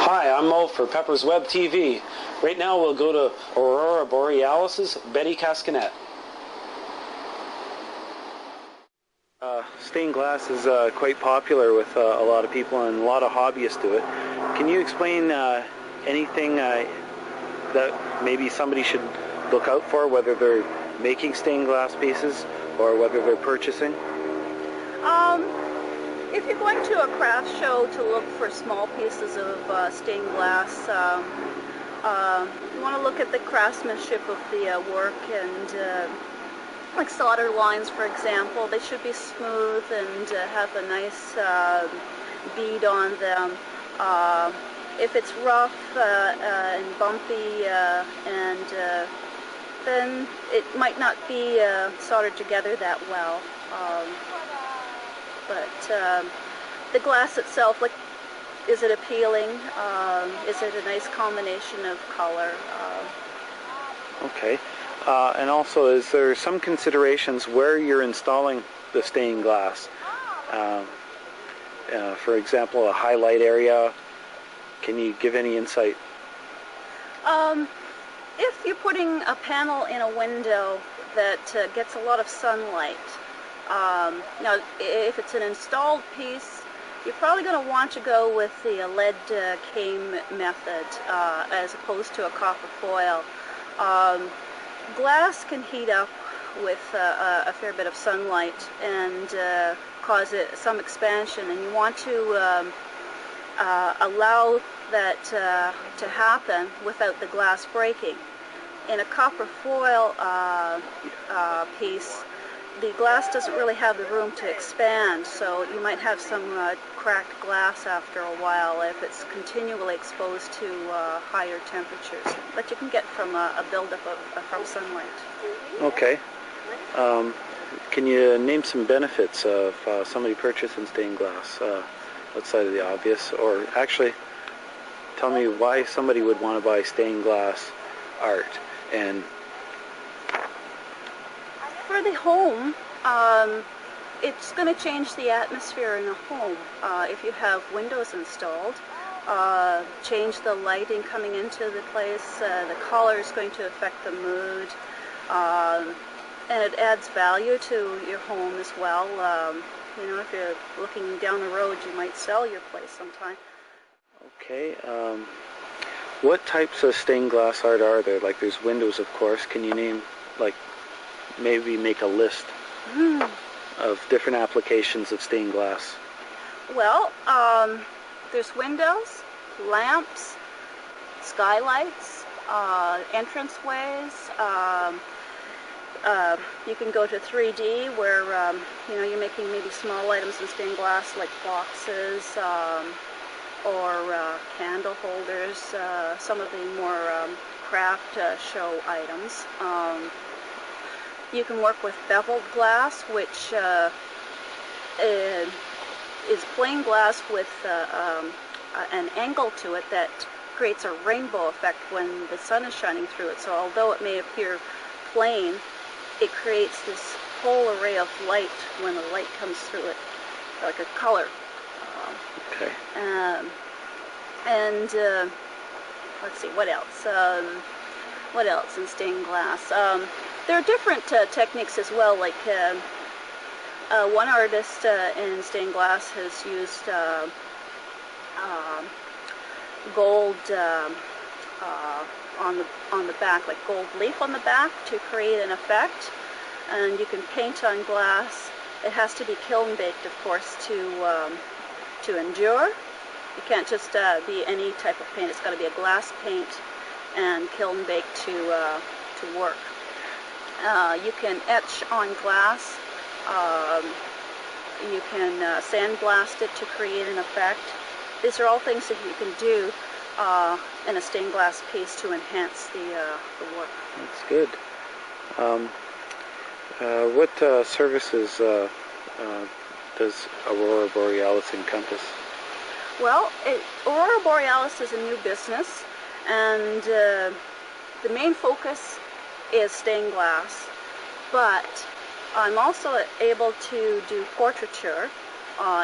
Hi, I'm Mo for Pepper's Web TV. Right now we'll go to Aurora Borealis' Betty Cascanette. Stained glass is quite popular with a lot of people and a lot of hobbyists do it. Can you explain anything that maybe somebody should look out for, whether they're making stained glass pieces or whether they're purchasing? If you're going to a craft show to look for small pieces of stained glass, you want to look at the craftsmanship of the work, and like solder lines, for example, they should be smooth and have a nice bead on them. If it's rough and bumpy, then it might not be soldered together that well. But the glass itself, like, is it appealing? Is it a nice combination of color? Okay. And also, is there some considerations where you're installing the stained glass? For example, a highlight area. Can you give any insight? If you're putting a panel in a window that gets a lot of sunlight, now if it's an installed piece, you're probably going to want to go with the lead cane method as opposed to a copper foil. Glass can heat up with a fair bit of sunlight and cause some expansion, and you want to allow that to happen without the glass breaking. In a copper foil piece, the glass doesn't really have the room to expand, so you might have some cracked glass after a while if it's continually exposed to higher temperatures that you can get from a buildup from sunlight. Okay. Can you name some benefits of somebody purchasing stained glass outside of the obvious, or actually tell me why somebody would want to buy stained glass art? And for the home, it's going to change the atmosphere in a home. If you have windows installed, change the lighting coming into the place. The color is going to affect the mood, and it adds value to your home as well. You know, if you're looking down the road, you might sell your place sometime. Okay. What types of stained glass art are there? Like, there's windows, of course. Can you name, like, maybe make a list of different applications of stained glass? Well, there's windows, lamps, skylights, entranceways. You can go to 3D where you know, you're making maybe small items in stained glass, like boxes or candle holders. Some of the more craft show items. You can work with beveled glass, which is plain glass with an angle to it that creates a rainbow effect when the sun is shining through it. So although it may appear plain, it creates this whole array of light when the light comes through it, like a color. Okay. And let's see, what else? What else in stained glass? There are different techniques as well. Like one artist in stained glass has used gold on the back, like gold leaf on the back, to create an effect. And you can paint on glass. It has to be kiln baked, of course, to endure. You can't just be any type of paint. It's got to be a glass paint and kiln baked to work. You can etch on glass. You can sandblast it to create an effect. These are all things that you can do in a stained glass piece to enhance the work. That's good. What services does Aurora Borealis encompass? Well, Aurora Borealis is a new business, and the main focus is stained glass, but I'm also able to do portraiture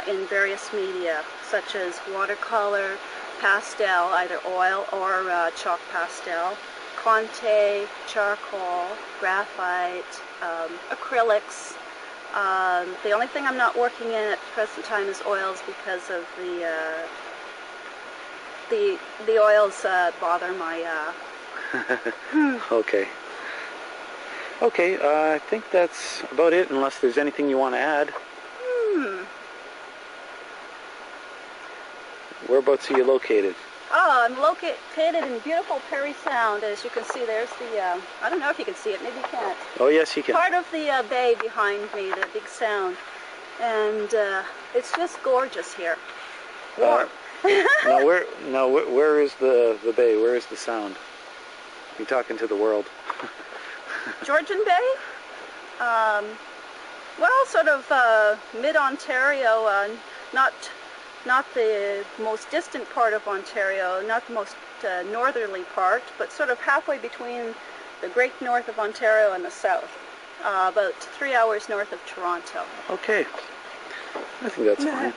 in various media, such as watercolor, pastel, either oil or chalk pastel, Conte, charcoal, graphite, acrylics. The only thing I'm not working in at the present time is oils because of the oils bother my. Okay. Okay, I think that's about it, unless there's anything you want to add. Whereabouts are you located? Oh, I'm located in beautiful Perry Sound. As you can see, there's the, I don't know if you can see it, maybe you can't. Oh, yes, you can. Part of the bay behind me, the big sound. And it's just gorgeous here. Warm. Now, where is the bay? Where is the sound? You're talking to the world. Georgian Bay? Well, sort of mid-Ontario, not the most distant part of Ontario, not the most northerly part, but sort of halfway between the great north of Ontario and the south, about 3 hours north of Toronto. Okay. I think that's fine.